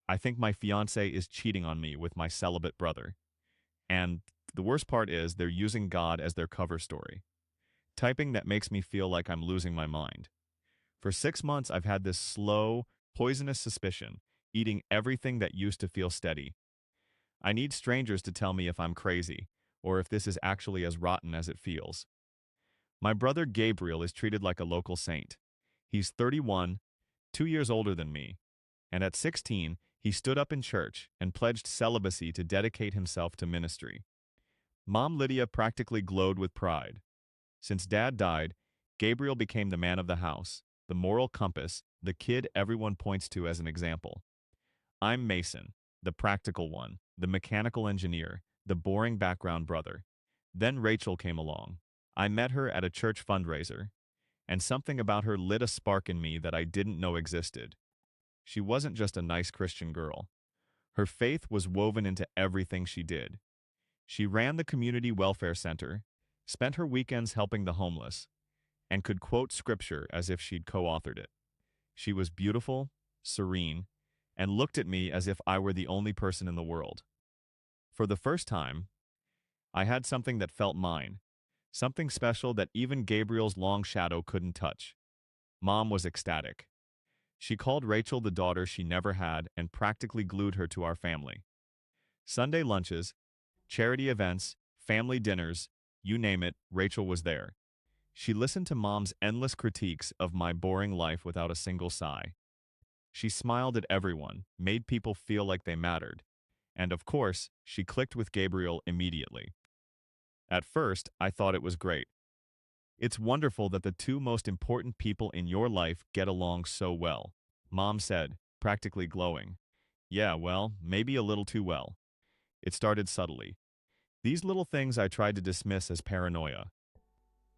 I think my fiancé is cheating on me with my celibate brother. And the worst part is they're using God as their cover story. Typing that makes me feel like I'm losing my mind. For 6 months, I've had this slow, poisonous suspicion, eating everything that used to feel steady. I need strangers to tell me if I'm crazy, or if this is actually as rotten as it feels. My brother Gabriel is treated like a local saint. He's 31, 2 years older than me, and at 16, he stood up in church and pledged celibacy to dedicate himself to ministry. Mom Lydia practically glowed with pride. Since Dad died, Gabriel became the man of the house, the moral compass, the kid everyone points to as an example. I'm Mason, the practical one, the mechanical engineer, the boring background brother. Then Rachel came along. I met her at a church fundraiser, and something about her lit a spark in me that I didn't know existed. She wasn't just a nice Christian girl. Her faith was woven into everything she did. She ran the community welfare center, spent her weekends helping the homeless, and could quote scripture as if she'd co-authored it. She was beautiful, serene, and looked at me as if I were the only person in the world. For the first time, I had something that felt mine, something special that even Gabriel's long shadow couldn't touch. Mom was ecstatic. She called Rachel the daughter she never had and practically glued her to our family. Sunday lunches, charity events, family dinners, you name it, Rachel was there. She listened to Mom's endless critiques of my boring life without a single sigh. She smiled at everyone, made people feel like they mattered. And of course, she clicked with Gabriel immediately. At first, I thought it was great. It's wonderful that the two most important people in your life get along so well, Mom said, practically glowing. Yeah, well, maybe a little too well. It started subtly. These little things I tried to dismiss as paranoia.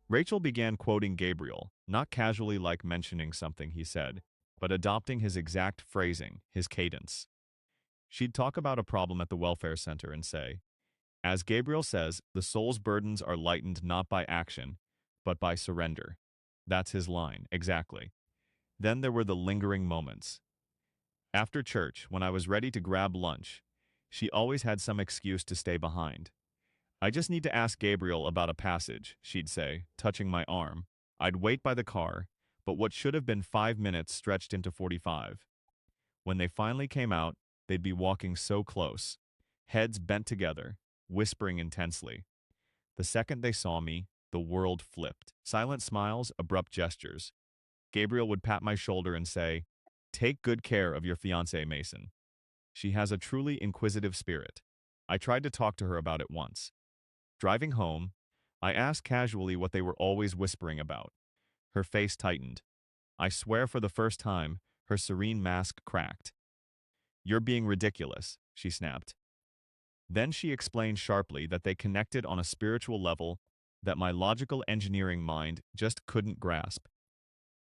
Rachel began quoting Gabriel, not casually like mentioning something he said, but adopting his exact phrasing, his cadence. She'd talk about a problem at the welfare center and say, as Gabriel says, the soul's burdens are lightened not by action, but by surrender. That's his line, exactly. Then there were the lingering moments. After church, when I was ready to grab lunch, she always had some excuse to stay behind. I just need to ask Gabriel about a passage, she'd say, touching my arm. I'd wait by the car, but what should have been 5 minutes stretched into 45. When they finally came out, they'd be walking so close, heads bent together, whispering intensely. The second they saw me, the world flipped. Silent smiles, abrupt gestures. Gabriel would pat my shoulder and say, take good care of your fiancée, Mason. She has a truly inquisitive spirit. I tried to talk to her about it once. Driving home, I asked casually what they were always whispering about. Her face tightened. I swear for the first time, her serene mask cracked. You're being ridiculous, she snapped. Then she explained sharply that they connected on a spiritual level that my logical engineering mind just couldn't grasp.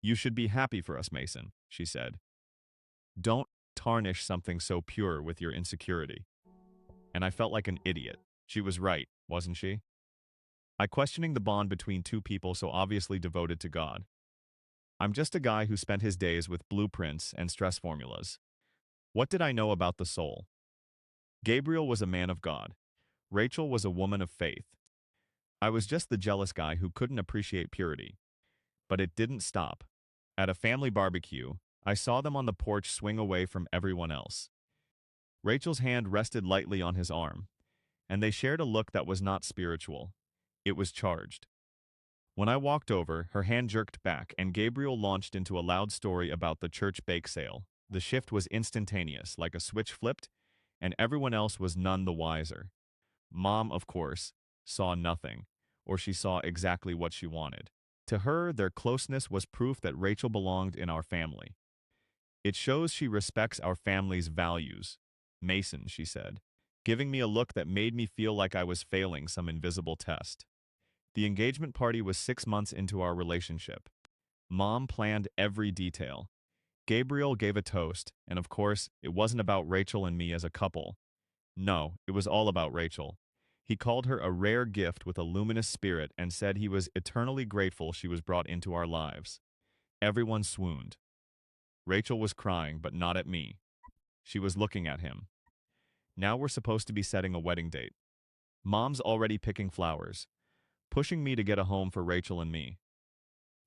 You should be happy for us, Mason, she said. Don't tarnish something so pure with your insecurity. And I felt like an idiot. She was right, wasn't she? I questioning the bond between two people so obviously devoted to God. I'm just a guy who spent his days with blueprints and stress formulas. What did I know about the soul? Gabriel was a man of God. Rachel was a woman of faith. I was just the jealous guy who couldn't appreciate purity. But it didn't stop. At a family barbecue, I saw them on the porch swing away from everyone else. Rachel's hand rested lightly on his arm, and they shared a look that was not spiritual. It was charged. When I walked over, her hand jerked back, and Gabriel launched into a loud story about the church bake sale. The shift was instantaneous, like a switch flipped, and everyone else was none the wiser. Mom, of course, saw nothing, or she saw exactly what she wanted. To her, their closeness was proof that Rachel belonged in our family. It shows she respects our family's values. Mason, she said, giving me a look that made me feel like I was failing some invisible test. The engagement party was 6 months into our relationship. Mom planned every detail. Gabriel gave a toast, and of course, it wasn't about Rachel and me as a couple. No, it was all about Rachel. He called her a rare gift with a luminous spirit and said he was eternally grateful she was brought into our lives. Everyone swooned. Rachel was crying, but not at me. She was looking at him. Now we're supposed to be setting a wedding date. Mom's already picking flowers, pushing me to get a home for Rachel and me.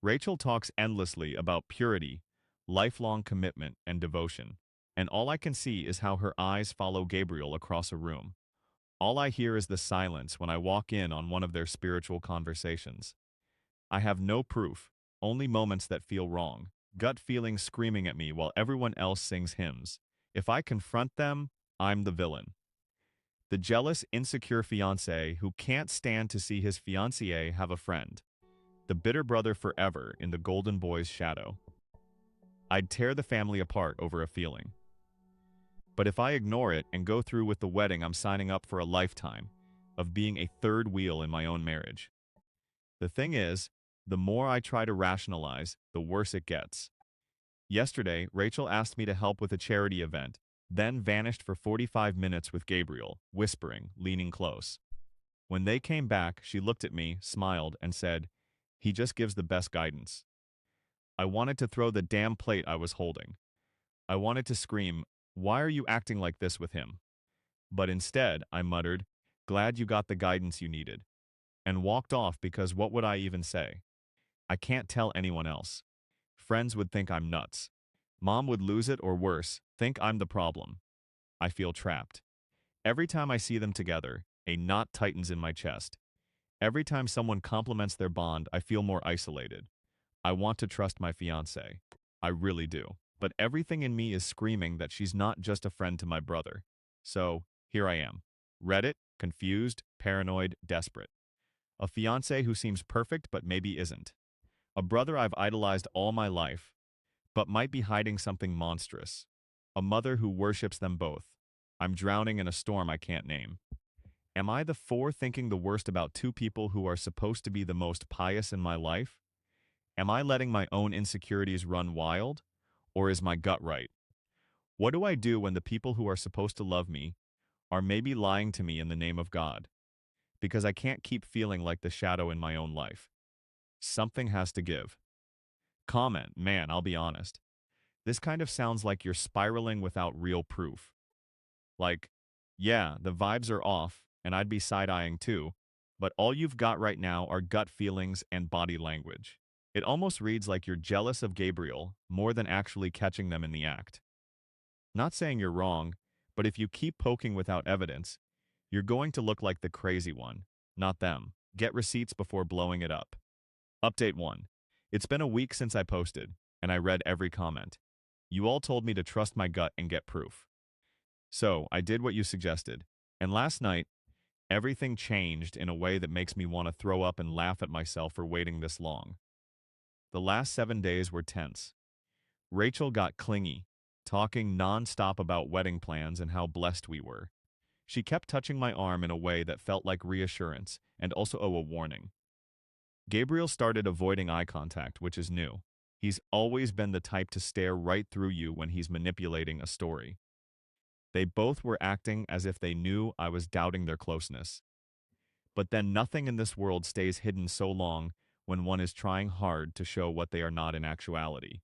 Rachel talks endlessly about purity, lifelong commitment, and devotion, and all I can see is how her eyes follow Gabriel across a room. All I hear is the silence when I walk in on one of their spiritual conversations. I have no proof, only moments that feel wrong, gut feelings screaming at me while everyone else sings hymns. If I confront them, I'm the villain. The jealous, insecure fiancé who can't stand to see his fiancée have a friend. The bitter brother forever in the golden boy's shadow. I'd tear the family apart over a feeling. But if I ignore it and go through with the wedding, I'm signing up for a lifetime of being a third wheel in my own marriage. The thing is, the more I try to rationalize, the worse it gets. Yesterday, Rachel asked me to help with a charity event, then vanished for 45 minutes with Gabriel, whispering, leaning close. When they came back, she looked at me, smiled, and said, "He just gives the best guidance." I wanted to throw the damn plate I was holding. I wanted to scream, "Why are you acting like this with him?" But instead, I muttered, "Glad you got the guidance you needed," and walked off because what would I even say? I can't tell anyone else. Friends would think I'm nuts. Mom would lose it or worse, think I'm the problem. I feel trapped. Every time I see them together, a knot tightens in my chest. Every time someone compliments their bond, I feel more isolated. I want to trust my fiancée. I really do. But everything in me is screaming that she's not just a friend to my brother. So, here I am. Reddit, confused, paranoid, desperate. A fiancé who seems perfect but maybe isn't. A brother I've idolized all my life, but might be hiding something monstrous. A mother who worships them both. I'm drowning in a storm I can't name. Am I the fool thinking the worst about two people who are supposed to be the most pious in my life? Am I letting my own insecurities run wild? Or is my gut right? What do I do when the people who are supposed to love me are maybe lying to me in the name of God? Because I can't keep feeling like the shadow in my own life. Something has to give. Comment, man, I'll be honest. This kind of sounds like you're spiraling without real proof. Like, yeah, the vibes are off, and I'd be side-eyeing too, but all you've got right now are gut feelings and body language. It almost reads like you're jealous of Gabriel more than actually catching them in the act. Not saying you're wrong, but if you keep poking without evidence, you're going to look like the crazy one, not them. Get receipts before blowing it up. Update 1. It's been a week since I posted, and I read every comment. You all told me to trust my gut and get proof. So, I did what you suggested. And last night, everything changed in a way that makes me want to throw up and laugh at myself for waiting this long. The last 7 days were tense. Rachel got clingy, talking non-stop about wedding plans and how blessed we were. She kept touching my arm in a way that felt like reassurance and also a warning. Gabriel started avoiding eye contact, which is new. He's always been the type to stare right through you when he's manipulating a story. They both were acting as if they knew I was doubting their closeness. But then nothing in this world stays hidden so long when one is trying hard to show what they are not in actuality.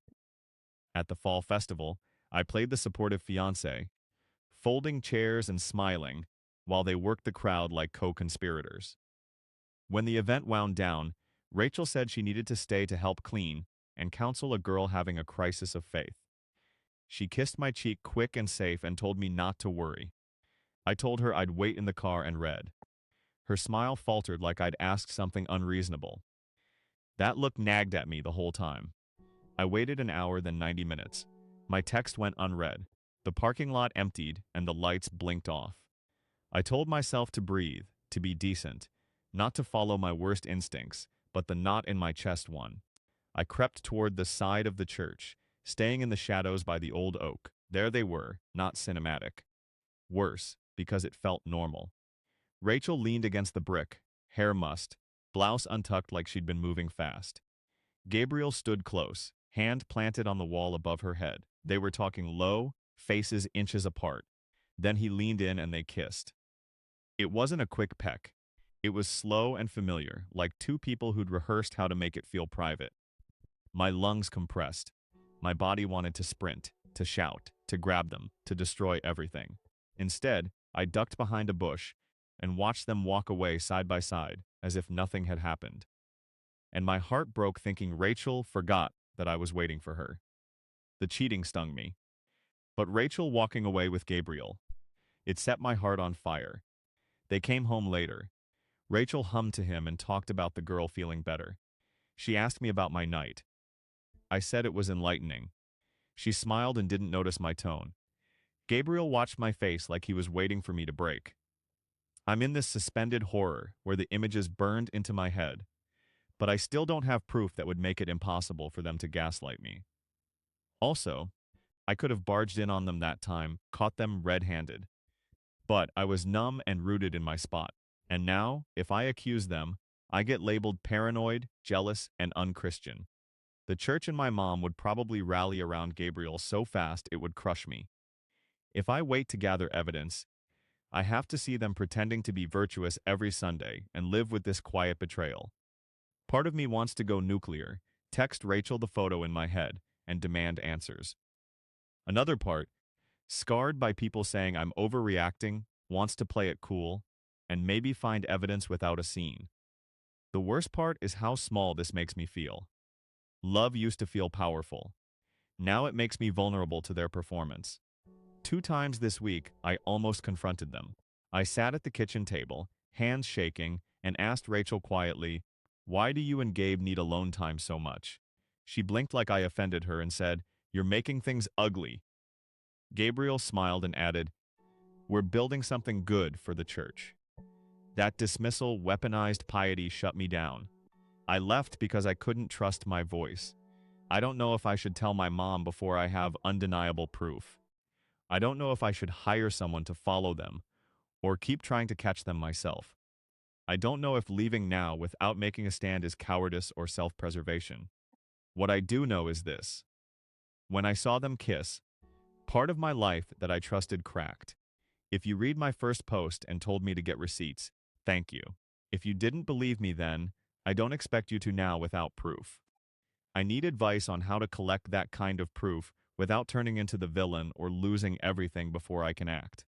At the fall festival, I played the supportive fiancé, folding chairs and smiling while they worked the crowd like co-conspirators. When the event wound down, Rachel said she needed to stay to help clean and counsel a girl having a crisis of faith. She kissed my cheek quick and safe and told me not to worry. I told her I'd wait in the car and read. Her smile faltered like I'd asked something unreasonable. That look nagged at me the whole time. I waited an hour, then 90 minutes. My text went unread. The parking lot emptied and the lights blinked off. I told myself to breathe, to be decent, not to follow my worst instincts, but the knot in my chest won. I crept toward the side of the church, staying in the shadows by the old oak. There they were, not cinematic. Worse, because it felt normal. Rachel leaned against the brick, hair mussed, blouse untucked like she'd been moving fast. Gabriel stood close, hand planted on the wall above her head. They were talking low, faces inches apart. Then he leaned in and they kissed. It wasn't a quick peck. It was slow and familiar, like two people who'd rehearsed how to make it feel private. My lungs compressed. My body wanted to sprint, to shout. to grab them, to destroy everything. Instead, I ducked behind a bush and watched them walk away side by side as if nothing had happened. And my heart broke thinking Rachel forgot that I was waiting for her. The cheating stung me. But Rachel walking away with Gabriel, it set my heart on fire. They came home later. Rachel hummed to him and talked about the girl feeling better. She asked me about my night. I said it was enlightening. She smiled and didn't notice my tone. Gabriel watched my face like he was waiting for me to break. I'm in this suspended horror where the images burned into my head, but I still don't have proof that would make it impossible for them to gaslight me. Also, I could have barged in on them that time, caught them red-handed. But I was numb and rooted in my spot. And now, if I accuse them, I get labeled paranoid, jealous, and unchristian. The church and my mom would probably rally around Gabriel so fast it would crush me. If I wait to gather evidence, I have to see them pretending to be virtuous every Sunday and live with this quiet betrayal. Part of me wants to go nuclear, text Rachel the photo in my head, and demand answers. Another part, scarred by people saying I'm overreacting, wants to play it cool, and maybe find evidence without a scene. The worst part is how small this makes me feel. Love used to feel powerful. Now it makes me vulnerable to their performance. 2 times this week, I almost confronted them. I sat at the kitchen table, hands shaking, and asked Rachel quietly, "Why do you and Gabe need alone time so much?" She blinked like I offended her and said, "You're making things ugly." Gabriel smiled and added, "We're building something good for the church." That dismissal, weaponized piety shut me down. I left because I couldn't trust my voice. I don't know if I should tell my mom before I have undeniable proof. I don't know if I should hire someone to follow them or keep trying to catch them myself. I don't know if leaving now without making a stand is cowardice or self-preservation. What I do know is this. When I saw them kiss, part of my life that I trusted cracked. If you read my first post and told me to get receipts, thank you. If you didn't believe me then, I don't expect you to now without proof. I need advice on how to collect that kind of proof without turning into the villain or losing everything before I can act.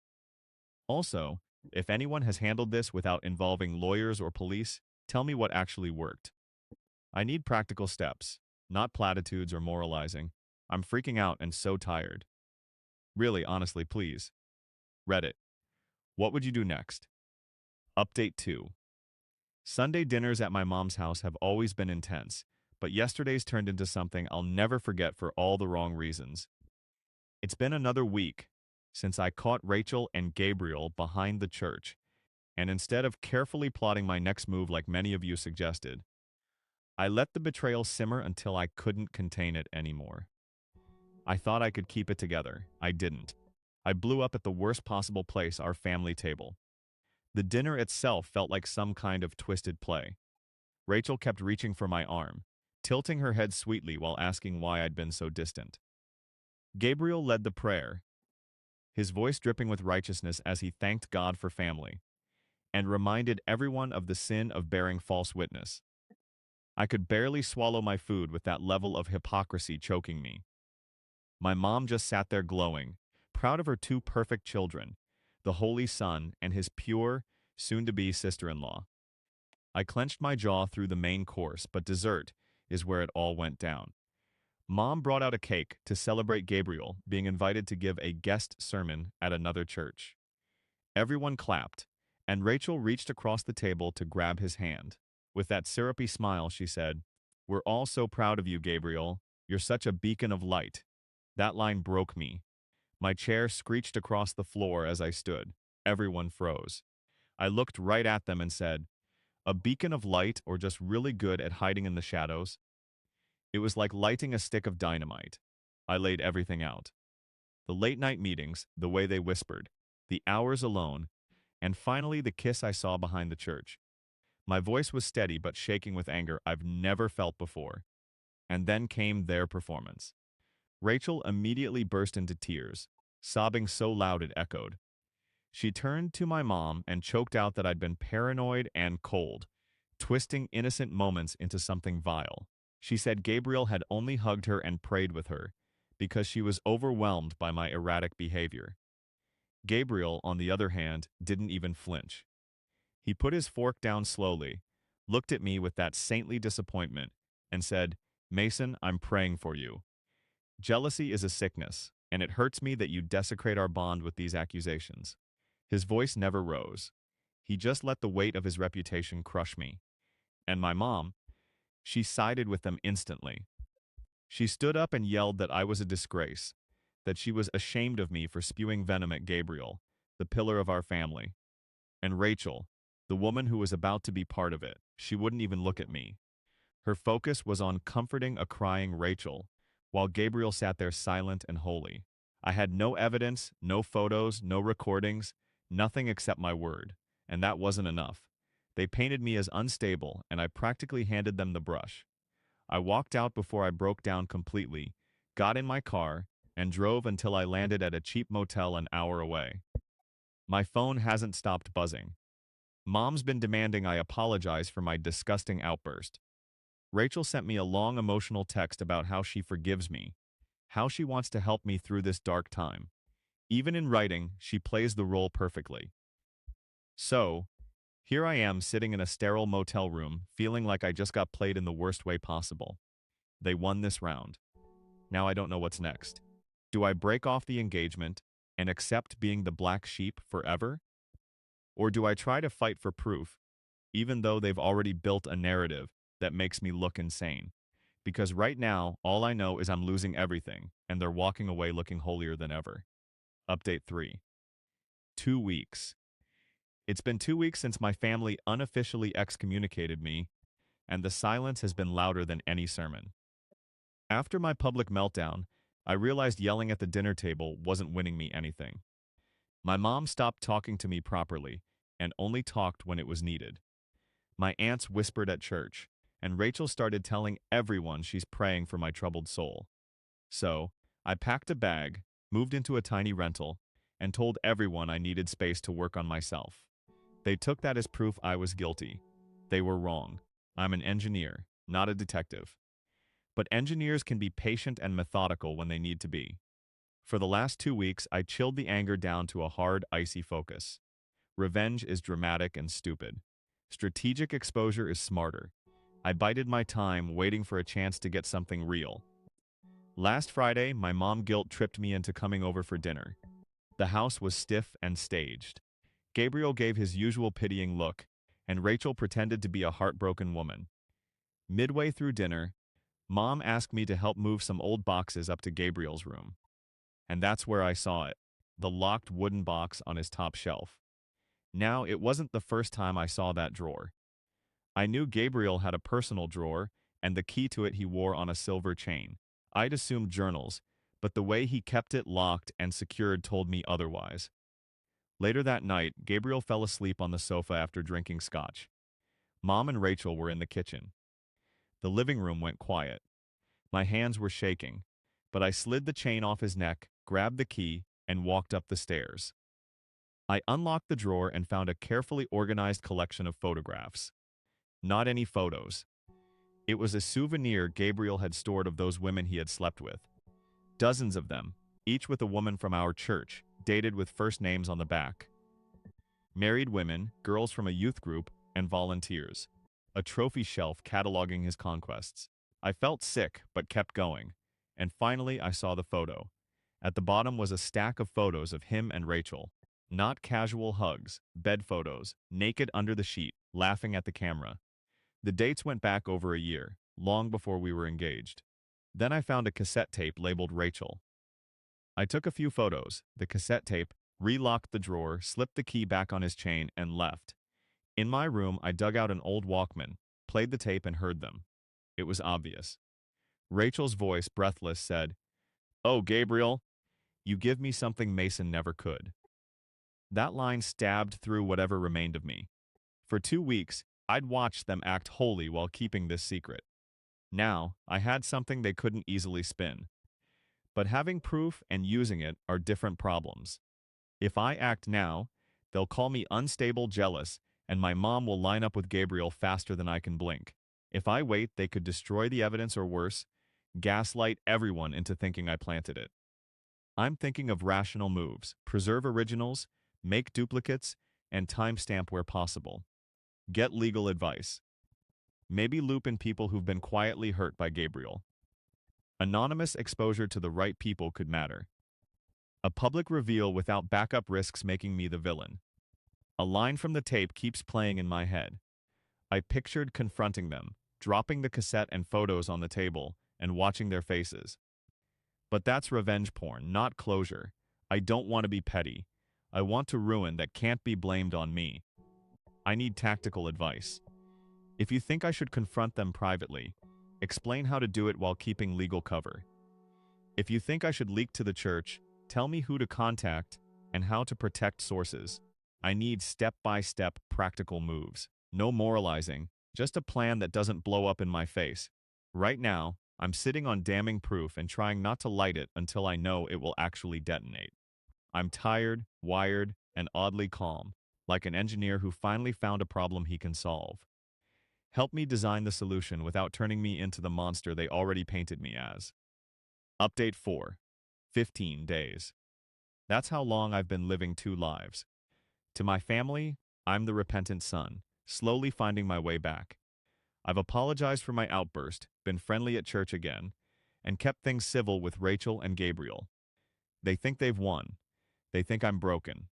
Also, if anyone has handled this without involving lawyers or police, tell me what actually worked. I need practical steps, not platitudes or moralizing. I'm freaking out and so tired. Really, honestly, please. Reddit. What would you do next? Update 2. Sunday dinners at my mom's house have always been intense, but yesterday's turned into something I'll never forget for all the wrong reasons. It's been another week since I caught Rachel and Gabriel behind the church, and instead of carefully plotting my next move like many of you suggested, I let the betrayal simmer until I couldn't contain it anymore. I thought I could keep it together. I didn't. I blew up at the worst possible place, our family table. The dinner itself felt like some kind of twisted play. Rachel kept reaching for my arm, tilting her head sweetly while asking why I'd been so distant. Gabriel led the prayer, his voice dripping with righteousness as he thanked God for family, and reminded everyone of the sin of bearing false witness. I could barely swallow my food with that level of hypocrisy choking me. My mom just sat there glowing, proud of her 2 perfect children, the Holy Son and his pure, soon-to-be sister-in-law. I clenched my jaw through the main course, but dessert is where it all went down. Mom brought out a cake to celebrate Gabriel being invited to give a guest sermon at another church. Everyone clapped, and Rachel reached across the table to grab his hand. With that syrupy smile, she said, "We're all so proud of you, Gabriel. You're such a beacon of light." That line broke me. My chair screeched across the floor as I stood. Everyone froze. I looked right at them and said, "A beacon of light or just really good at hiding in the shadows?" It was like lighting a stick of dynamite. I laid everything out. The late-night meetings, the way they whispered, the hours alone, and finally the kiss I saw behind the church. My voice was steady but shaking with anger I've never felt before. And then came their performance. Rachel immediately burst into tears, sobbing so loud it echoed. She turned to my mom and choked out that I'd been paranoid and cold, twisting innocent moments into something vile. She said Gabriel had only hugged her and prayed with her, because she was overwhelmed by my erratic behavior. Gabriel, on the other hand, didn't even flinch. He put his fork down slowly, looked at me with that saintly disappointment, and said, "Mason, I'm praying for you. Jealousy is a sickness, and it hurts me that you desecrate our bond with these accusations." His voice never rose. He just let the weight of his reputation crush me. And my mom, she sided with them instantly. She stood up and yelled that I was a disgrace, that she was ashamed of me for spewing venom at Gabriel, the pillar of our family. And Rachel, the woman who was about to be part of it, she wouldn't even look at me. Her focus was on comforting a crying Rachel, while Gabriel sat there silent and holy. I had no evidence, no photos, no recordings, nothing except my word, and that wasn't enough. They painted me as unstable, and I practically handed them the brush. I walked out before I broke down completely, got in my car, and drove until I landed at a cheap motel an hour away. My phone hasn't stopped buzzing. Mom's been demanding I apologize for my disgusting outburst. Rachel sent me a long emotional text about how she forgives me, how she wants to help me through this dark time. Even in writing, she plays the role perfectly. So, here I am sitting in a sterile motel room, feeling like I just got played in the worst way possible. They won this round. Now I don't know what's next. Do I break off the engagement and accept being the black sheep forever? Or do I try to fight for proof, even though they've already built a narrative that makes me look insane? Because right now, all I know is I'm losing everything, and they're walking away looking holier than ever. Update 3. 2 weeks. It's been 2 weeks since my family unofficially excommunicated me, and the silence has been louder than any sermon. After my public meltdown, I realized yelling at the dinner table wasn't winning me anything. My mom stopped talking to me properly, and only talked when it was needed. My aunts whispered at church, and Rachel started telling everyone she's praying for my troubled soul. So, I packed a bag, moved into a tiny rental, and told everyone I needed space to work on myself. They took that as proof I was guilty. They were wrong. I'm an engineer, not a detective. But engineers can be patient and methodical when they need to be. For the last 2 weeks, I chilled the anger down to a hard, icy focus. Revenge is dramatic and stupid. Strategic exposure is smarter. I bided my time, waiting for a chance to get something real. Last Friday, my mom guilt-tripped me into coming over for dinner. The house was stiff and staged. Gabriel gave his usual pitying look, and Rachel pretended to be a heartbroken woman. Midway through dinner, Mom asked me to help move some old boxes up to Gabriel's room. And that's where I saw it, the locked wooden box on his top shelf. Now, it wasn't the first time I saw that drawer. I knew Gabriel had a personal drawer, and the key to it he wore on a silver chain. I'd assumed journals, but the way he kept it locked and secured told me otherwise. Later that night, Gabriel fell asleep on the sofa after drinking scotch. Mom and Rachel were in the kitchen. The living room went quiet. My hands were shaking, but I slid the chain off his neck, grabbed the key, and walked up the stairs. I unlocked the drawer and found a carefully organized collection of photographs. Not any photos. It was a souvenir Gabriel had stored of those women he had slept with. Dozens of them, each with a woman from our church, dated with first names on the back. Married women, girls from a youth group, and volunteers. A trophy shelf cataloging his conquests. I felt sick, but kept going. And finally, I saw the photo. At the bottom was a stack of photos of him and Rachel. Not casual hugs, bed photos, naked under the sheet, laughing at the camera. The dates went back over a year, long before we were engaged. Then I found a cassette tape labeled Rachel. I took a few photos, the cassette tape, relocked the drawer, slipped the key back on his chain, and left. In my room, I dug out an old Walkman, played the tape, and heard them. It was obvious. Rachel's voice, breathless, said, "Oh, Gabriel, you give me something Mason never could." That line stabbed through whatever remained of me. For 2 weeks, I'd watched them act holy while keeping this secret. Now, I had something they couldn't easily spin. But having proof and using it are different problems. If I act now, they'll call me unstable, jealous, and my mom will line up with Gabriel faster than I can blink. If I wait, they could destroy the evidence or worse, gaslight everyone into thinking I planted it. I'm thinking of rational moves, preserve originals, make duplicates, and timestamp where possible. Get legal advice. Maybe loop in people who've been quietly hurt by Gabriel. Anonymous exposure to the right people could matter. A public reveal without backup risks making me the villain. A line from the tape keeps playing in my head. I pictured confronting them, dropping the cassette and photos on the table, and watching their faces. But that's revenge porn, not closure. I don't want to be petty. I want to ruin that can't be blamed on me. I need tactical advice. If you think I should confront them privately, explain how to do it while keeping legal cover. If you think I should leak to the church, tell me who to contact and how to protect sources. I need step-by-step practical moves. No moralizing, just a plan that doesn't blow up in my face. Right now, I'm sitting on damning proof and trying not to light it until I know it will actually detonate. I'm tired, wired, and oddly calm, like an engineer who finally found a problem he can solve. Help me design the solution without turning me into the monster they already painted me as. Update 4. 15 days. That's how long I've been living two lives. To my family, I'm the repentant son, slowly finding my way back. I've apologized for my outburst, been friendly at church again, and kept things civil with Rachel and Gabriel. They think they've won. They think I'm broken.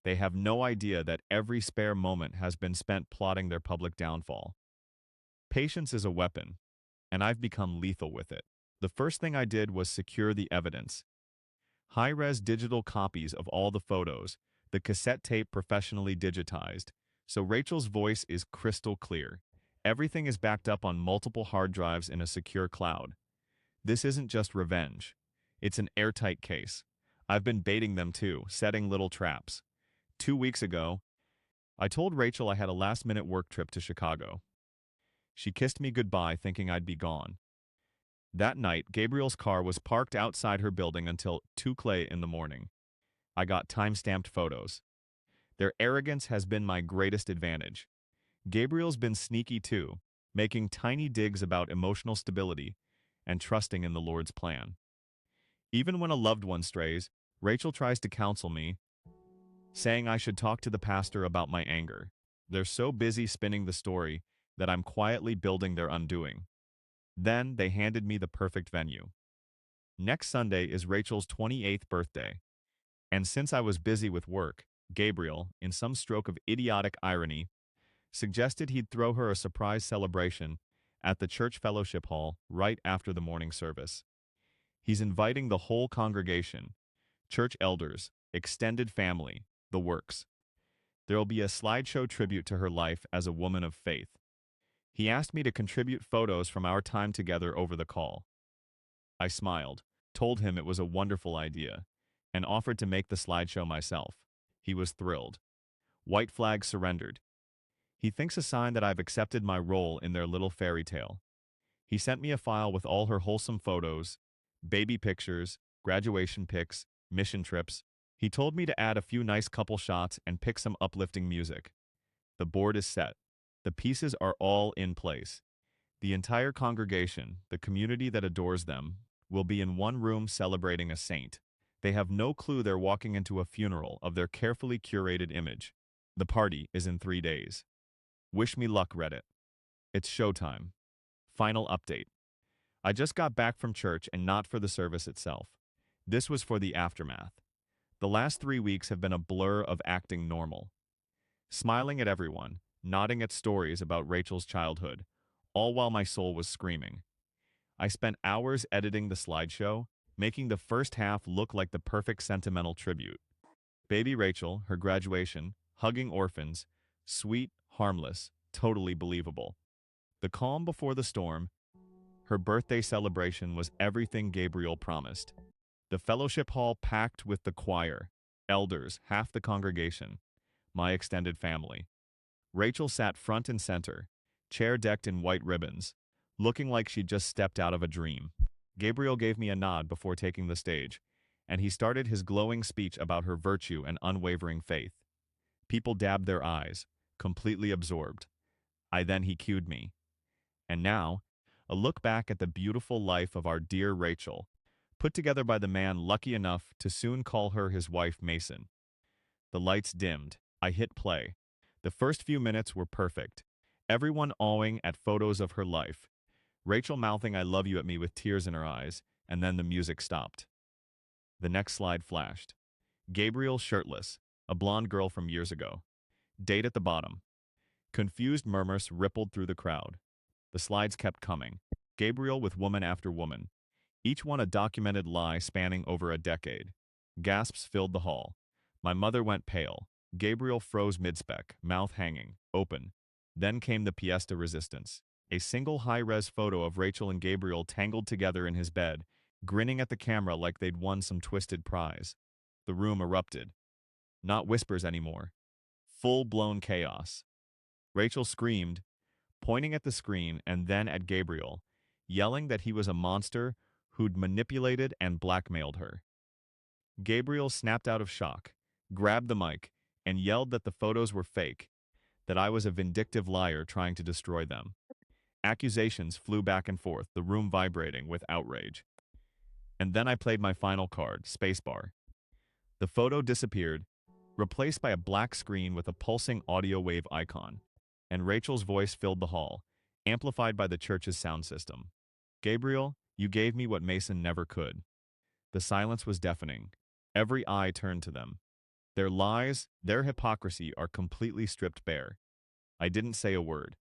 They have no idea that every spare moment has been spent plotting their public downfall. Patience is a weapon, and I've become lethal with it. The first thing I did was secure the evidence. High-res digital copies of all the photos, the cassette tape professionally digitized, so Rachel's voice is crystal clear. Everything is backed up on multiple hard drives in a secure cloud. This isn't just revenge. It's an airtight case. I've been baiting them too, setting little traps. 2 weeks ago, I told Rachel I had a last-minute work trip to Chicago. She kissed me goodbye thinking I'd be gone. That night, Gabriel's car was parked outside her building until 2:00 in the morning. I got time-stamped photos. Their arrogance has been my greatest advantage. Gabriel's been sneaky too, making tiny digs about emotional stability and trusting in the Lord's plan. Even when a loved one strays, Rachel tries to counsel me, saying I should talk to the pastor about my anger. They're so busy spinning the story that I'm quietly building their undoing. Then they handed me the perfect venue. Next Sunday is Rachel's 28th birthday, and since I was busy with work, Gabriel, in some stroke of idiotic irony, suggested he'd throw her a surprise celebration at the church fellowship hall right after the morning service. He's inviting the whole congregation, church elders, extended family, the works. There'll be a slideshow tribute to her life as a woman of faith. He asked me to contribute photos from our time together over the call. I smiled, told him it was a wonderful idea, and offered to make the slideshow myself. He was thrilled. White flag surrendered. He thinks a sign that I've accepted my role in their little fairy tale. He sent me a file with all her wholesome photos, baby pictures, graduation pics, mission trips. He told me to add a few nice couple shots and pick some uplifting music. The board is set. The pieces are all in place. The entire congregation, the community that adores them, will be in one room celebrating a saint. They have no clue they're walking into a funeral of their carefully curated image. The party is in 3 days. Wish me luck, Reddit. It's showtime. Final update. I just got back from church and not for the service itself. This was for the aftermath. The last 3 weeks have been a blur of acting normal. Smiling at everyone, nodding at stories about Rachel's childhood, all while my soul was screaming. I spent hours editing the slideshow, making the first half look like the perfect sentimental tribute. Baby Rachel, her graduation, hugging orphans, sweet, harmless, totally believable. The calm before the storm, her birthday celebration was everything Gabriel promised. The fellowship hall packed with the choir, elders, half the congregation, my extended family. Rachel sat front and center, chair decked in white ribbons, looking like she'd just stepped out of a dream. Gabriel gave me a nod before taking the stage, and he started his glowing speech about her virtue and unwavering faith. People dabbed their eyes, completely absorbed. Then he cued me. And now, A look back at the beautiful life of our dear Rachel, put together by the man lucky enough to soon call her his wife Mason. The lights dimmed. I hit play. The first few minutes were perfect. Everyone awing at photos of her life. Rachel mouthing I love you at me with tears in her eyes, and then the music stopped. The next slide flashed. Gabriel shirtless, a blonde girl from years ago. Date at the bottom. Confused murmurs rippled through the crowd. The slides kept coming. Gabriel with woman after woman. Each one a documented lie spanning over a decade. Gasps filled the hall. My mother went pale. Gabriel froze mid-spec, mouth hanging, open. Then came the pièce de resistance. A single high-res photo of Rachel and Gabriel tangled together in his bed, grinning at the camera like they'd won some twisted prize. The room erupted. Not whispers anymore. Full-blown chaos. Rachel screamed, pointing at the screen and then at Gabriel, yelling that he was a monster who'd manipulated and blackmailed her. Gabriel snapped out of shock, grabbed the mic, and yelled that the photos were fake, that I was a vindictive liar trying to destroy them. Accusations flew back and forth, the room vibrating with outrage. And then I played my final card, spacebar. The photo disappeared, replaced by a black screen with a pulsing audio wave icon, and Rachel's voice filled the hall, amplified by the church's sound system. Gabriel, you gave me what Mason never could. The silence was deafening. Every eye turned to them. Their lies, their hypocrisy are completely stripped bare. I didn't say a word.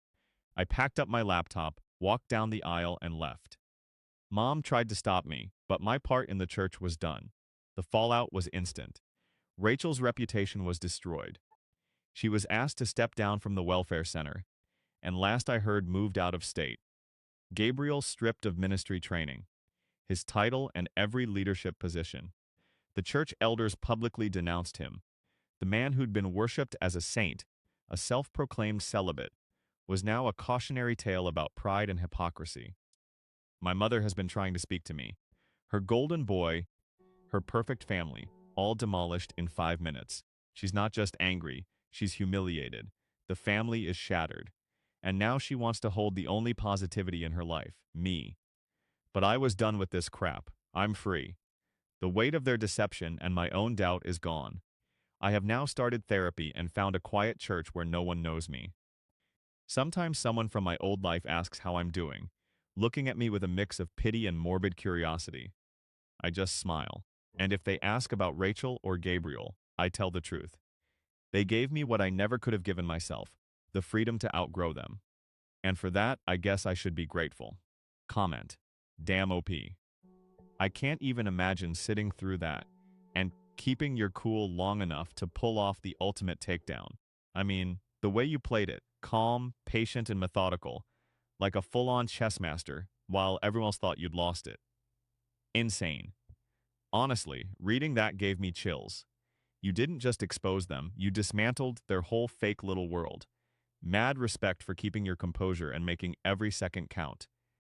I packed up my laptop, walked down the aisle, and left. Mom tried to stop me, but my part in the church was done. The fallout was instant. Rachel's reputation was destroyed. She was asked to step down from the welfare center, and last I heard moved out of state. Gabriel stripped of ministry training, his title and every leadership position. The church elders publicly denounced him. The man who'd been worshipped as a saint, a self-proclaimed celibate, was now a cautionary tale about pride and hypocrisy. My mother has been trying to speak to me. Her golden boy, her perfect family, all demolished in 5 minutes. She's not just angry, she's humiliated. The family is shattered. And now she wants to hold the only positivity in her life, me. But I was done with this crap. I'm free. The weight of their deception and my own doubt is gone. I have now started therapy and found a quiet church where no one knows me. Sometimes someone from my old life asks how I'm doing, looking at me with a mix of pity and morbid curiosity. I just smile. And if they ask about Rachel or Gabriel, I tell the truth. They gave me what I never could have given myself, the freedom to outgrow them. And for that, I guess I should be grateful. Comment. Damn OP. I can't even imagine sitting through that and keeping your cool long enough to pull off the ultimate takedown. I mean, the way you played it, calm, patient, and methodical, like a full-on chess master, while everyone else thought you'd lost it. Insane. Honestly, reading that gave me chills. You didn't just expose them, you dismantled their whole fake little world. Mad respect for keeping your composure and making every second count.